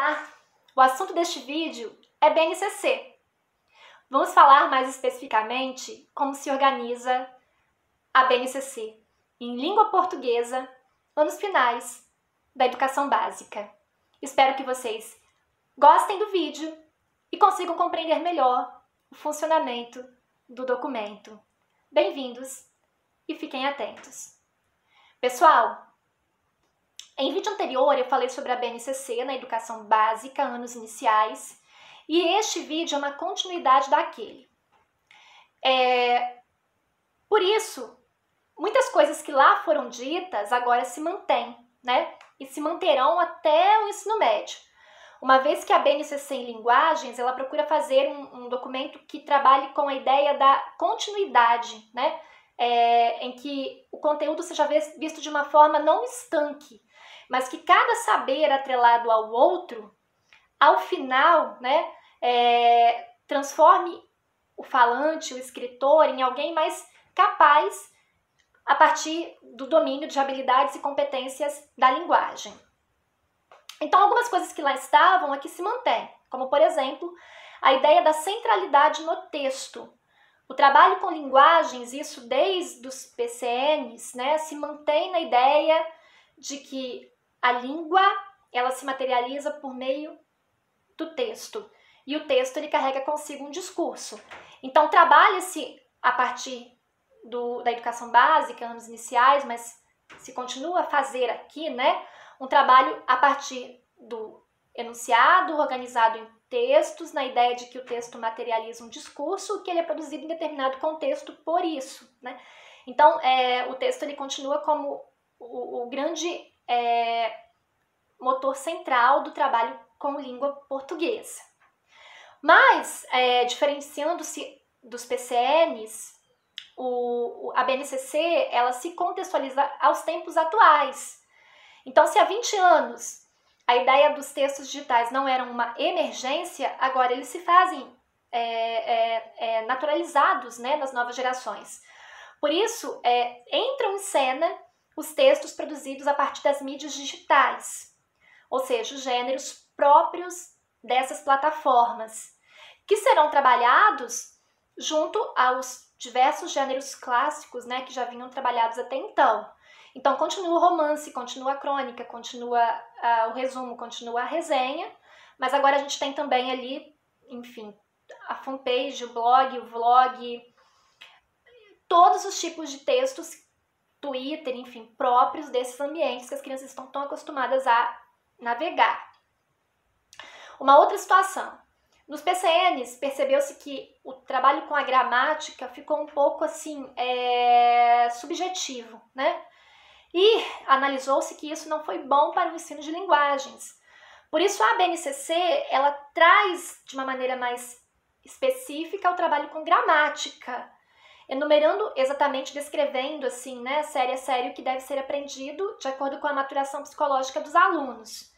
Olá! O assunto deste vídeo é BNCC. Vamos falar mais especificamente como se organiza a BNCC em língua portuguesa, anos finais da educação básica. Espero que vocês gostem do vídeo e consigam compreender melhor o funcionamento do documento. Bem-vindos e fiquem atentos. Pessoal, em vídeo anterior eu falei sobre a BNCC na educação básica, anos iniciais, e este vídeo é uma continuidade daquele. Por isso, muitas coisas que lá foram ditas agora se mantêm, né? E se manterão até o ensino médio. Uma vez que a BNCC em linguagens, ela procura fazer um documento que trabalhe com a ideia da continuidade, né? Em que o conteúdo seja visto de uma forma não estanque, mas que cada saber atrelado ao outro, ao final, né, transforme o falante, o escritor, em alguém mais capaz a partir do domínio de habilidades e competências da linguagem. Então, algumas coisas que lá estavam aqui se mantêm, como, por exemplo, a ideia da centralidade no texto. O trabalho com linguagens, isso desde os PCNs, né, se mantém na ideia de que a língua, ela se materializa por meio do texto. E o texto, ele carrega consigo um discurso. Então, trabalha-se a partir da educação básica, anos iniciais, mas se continua a fazer aqui, né, um trabalho a partir do enunciado, organizado em textos, na ideia de que o texto materializa um discurso, que ele é produzido em determinado contexto por isso, né? Então, o texto, ele continua como o grande motor central do trabalho com língua portuguesa. Mas, diferenciando-se dos PCNs, a BNCC, ela se contextualiza aos tempos atuais. Então, se há 20 anos a ideia dos textos digitais não era uma emergência, agora eles se fazem naturalizados, né, nas novas gerações. Por isso, entram em cena os textos produzidos a partir das mídias digitais, ou seja, os gêneros próprios dessas plataformas, que serão trabalhados junto aos diversos gêneros clássicos, né, que já vinham trabalhados até então. Então, continua o romance, continua a crônica, continua o resumo, continua a resenha, mas agora a gente tem também ali, enfim, a fanpage, o blog, o vlog, todos os tipos de textos, Twitter, enfim, próprios desses ambientes que as crianças estão tão acostumadas a navegar. Uma outra situação. Nos PCNs, percebeu-se que o trabalho com a gramática ficou um pouco assim, subjetivo, né? E analisou-se que isso não foi bom para o ensino de linguagens. Por isso, a BNCC, ela traz de uma maneira mais específica o trabalho com gramática, enumerando exatamente, descrevendo assim, né, série a série o que deve ser aprendido de acordo com a maturação psicológica dos alunos.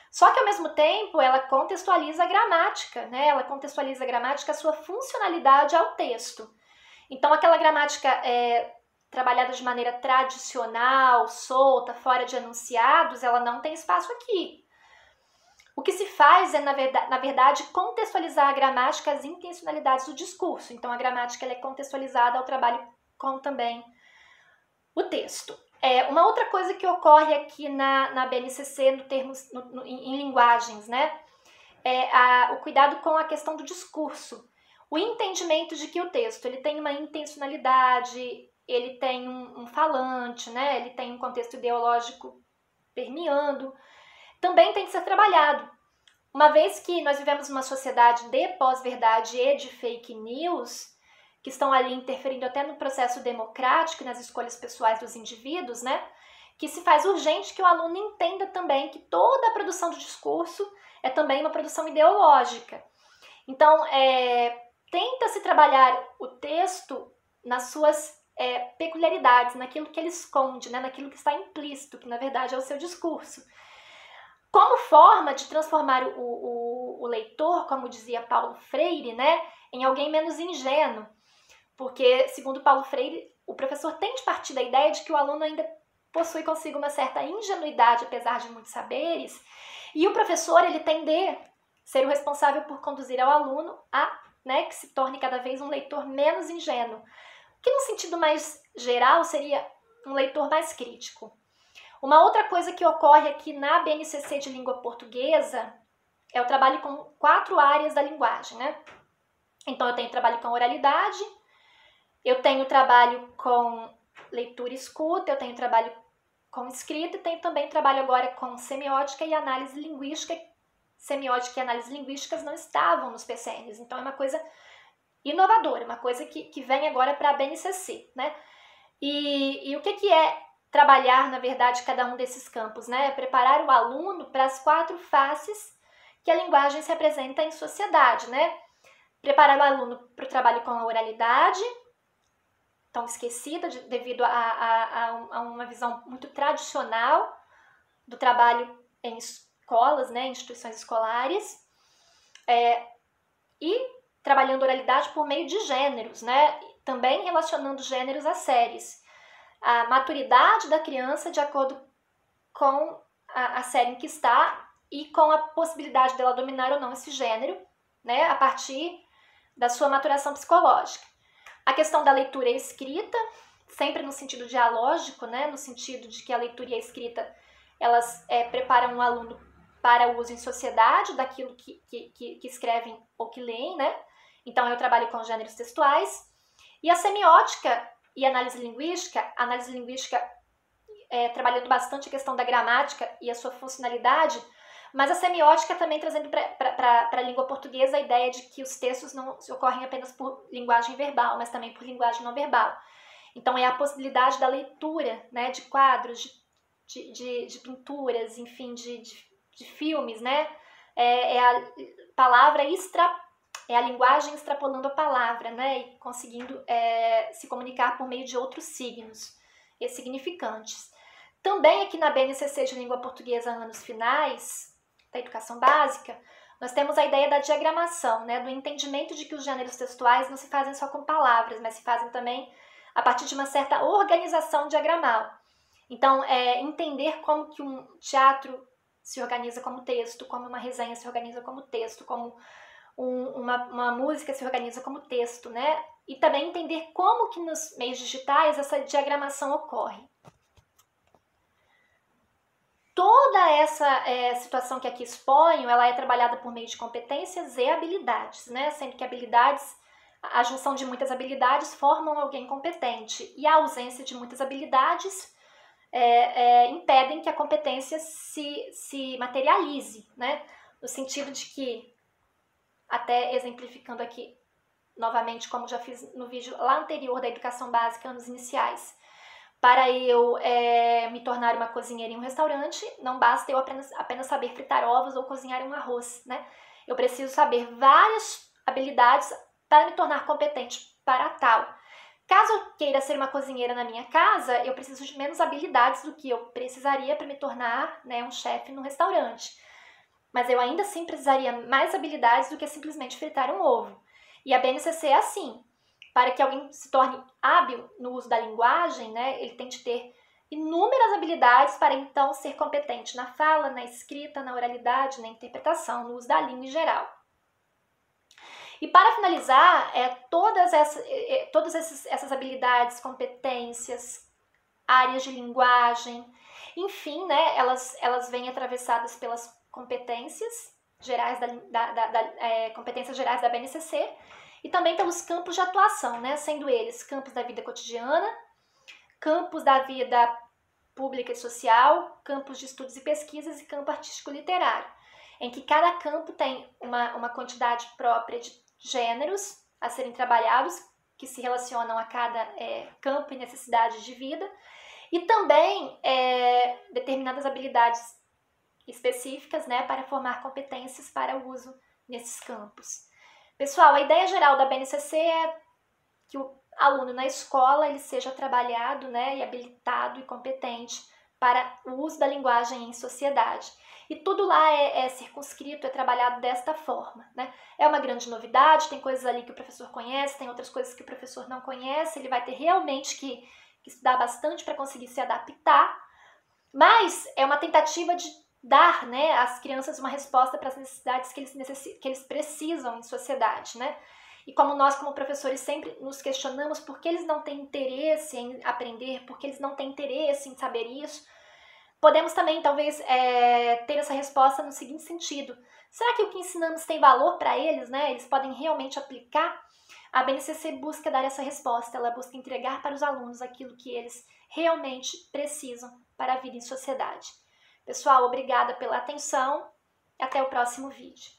Só que, ao mesmo tempo, ela contextualiza a gramática, né? Ela contextualiza a gramática, a sua funcionalidade ao texto. Então, aquela gramática trabalhada de maneira tradicional, solta, fora de enunciados, ela não tem espaço aqui. O que se faz é, na verdade, contextualizar a gramática às intencionalidades do discurso. Então, a gramática ela é contextualizada ao trabalho com também o texto. Uma outra coisa que ocorre aqui na BNCC em linguagens, né? O cuidado com a questão do discurso. O entendimento de que o texto ele tem uma intencionalidade, ele tem um falante, né? Ele tem um contexto ideológico permeando. Também tem que ser trabalhado. Uma vez que nós vivemos numa sociedade de pós-verdade e de fake news, que estão ali interferindo até no processo democrático e nas escolhas pessoais dos indivíduos, né? Que se faz urgente que o aluno entenda também que toda a produção do discurso é também uma produção ideológica. Então, tenta-se trabalhar o texto nas suas peculiaridades, naquilo que ele esconde, né? Naquilo que está implícito, que na verdade é o seu discurso. Como forma de transformar o leitor, como dizia Paulo Freire, né, em alguém menos ingênuo. Porque, segundo Paulo Freire, o professor tem de partir da ideia de que o aluno ainda possui consigo uma certa ingenuidade, apesar de muitos saberes, E o professor, ele tem de ser o responsável por conduzir ao aluno a, né, que se torne cada vez um leitor menos ingênuo, que no sentido mais geral seria um leitor mais crítico. Uma outra coisa que ocorre aqui na BNCC de língua portuguesa é o trabalho com 4 áreas da linguagem, né? Então eu tenho trabalho com oralidade, eu tenho trabalho com leitura e escuta, eu tenho trabalho com escrita e tenho também trabalho agora com semiótica e análise linguística. Semiótica e análise linguísticas não estavam nos PCNs, então é uma coisa inovadora, uma coisa que vem agora para a BNCC, né? E o que é trabalhar, na verdade, cada um desses campos, né? É preparar o aluno para as 4 faces que a linguagem se apresenta em sociedade, né? Preparar o aluno para o trabalho com a oralidade, tão esquecida devido a uma visão muito tradicional do trabalho em escolas, né, instituições escolares, e trabalhando oralidade por meio de gêneros, né, também relacionando gêneros a séries. A maturidade da criança de acordo com a série em que está e com a possibilidade dela dominar ou não esse gênero, né, a partir da sua maturação psicológica. A questão da leitura e escrita, sempre no sentido dialógico, né, no sentido de que a leitura e a escrita elas preparam o aluno para o uso em sociedade daquilo que escrevem ou que leem, né? Então eu trabalho com gêneros textuais. E a semiótica e análise linguística trabalhando bastante a questão da gramática e a sua funcionalidade, mas a semiótica também trazendo para a língua portuguesa a ideia de que os textos não ocorrem apenas por linguagem verbal, mas também por linguagem não verbal. Então é a possibilidade da leitura, né, de quadros, de pinturas, enfim, de filmes, né? É a palavra é a linguagem extrapolando a palavra, né? E conseguindo se comunicar por meio de outros signos e significantes. Também aqui na BNCC de língua portuguesa anos finais, da educação básica, nós temos a ideia da diagramação, né? Do entendimento de que os gêneros textuais não se fazem só com palavras, mas se fazem também a partir de uma certa organização diagramal. Então, entender como que um teatro se organiza como texto, como uma resenha se organiza como texto, como uma música se organiza como texto, né? E também entender como que nos meios digitais essa diagramação ocorre. Toda essa situação que aqui exponho, ela é trabalhada por meio de competências e habilidades, né? Sendo que habilidades, a junção de muitas habilidades formam alguém competente e a ausência de muitas habilidades impedem que a competência se materialize, né? No sentido de que, até exemplificando aqui novamente, como já fiz no vídeo lá anterior da educação básica, anos iniciais, para eu me tornar uma cozinheira em um restaurante, não basta eu apenas saber fritar ovos ou cozinhar um arroz, né? Eu preciso saber várias habilidades para me tornar competente para tal. Caso eu queira ser uma cozinheira na minha casa, eu preciso de menos habilidades do que eu precisaria para me tornar, né, um chefe no restaurante. Mas eu ainda assim precisaria mais habilidades do que simplesmente fritar um ovo. E a BNCC é assim. Para que alguém se torne hábil no uso da linguagem, né, ele tem de ter inúmeras habilidades para então ser competente na fala, na escrita, na oralidade, na interpretação, no uso da língua em geral. E para finalizar, todas essas habilidades, competências, áreas de linguagem, enfim, né, elas vêm atravessadas pelas competências gerais competências gerais da BNCC e também pelos campos de atuação, né, sendo eles campos da vida cotidiana, campos da vida pública e social, campos de estudos e pesquisas e campo artístico-literário, em que cada campo tem uma quantidade própria de gêneros a serem trabalhados, que se relacionam a cada campo e necessidade de vida, e também determinadas habilidades específicas, né, para formar competências para o uso nesses campos. Pessoal, a ideia geral da BNCC é que o aluno na escola ele seja trabalhado, né, e habilitado e competente para o uso da linguagem em sociedade. E tudo lá é circunscrito, é trabalhado desta forma, né? É uma grande novidade, tem coisas ali que o professor conhece, tem outras coisas que o professor não conhece, ele vai ter realmente que estudar bastante para conseguir se adaptar, mas é uma tentativa de dar, né, às crianças uma resposta para as necessidades que eles precisam em sociedade, né? E como nós, como professores, sempre nos questionamos por que eles não têm interesse em aprender, por que eles não têm interesse em saber isso, podemos também, talvez, ter essa resposta no seguinte sentido: será que o que ensinamos tem valor para eles, né? Eles podem realmente aplicar? A BNCC busca dar essa resposta, ela busca entregar para os alunos aquilo que eles realmente precisam para a vida em sociedade. Pessoal, obrigada pela atenção. Até o próximo vídeo.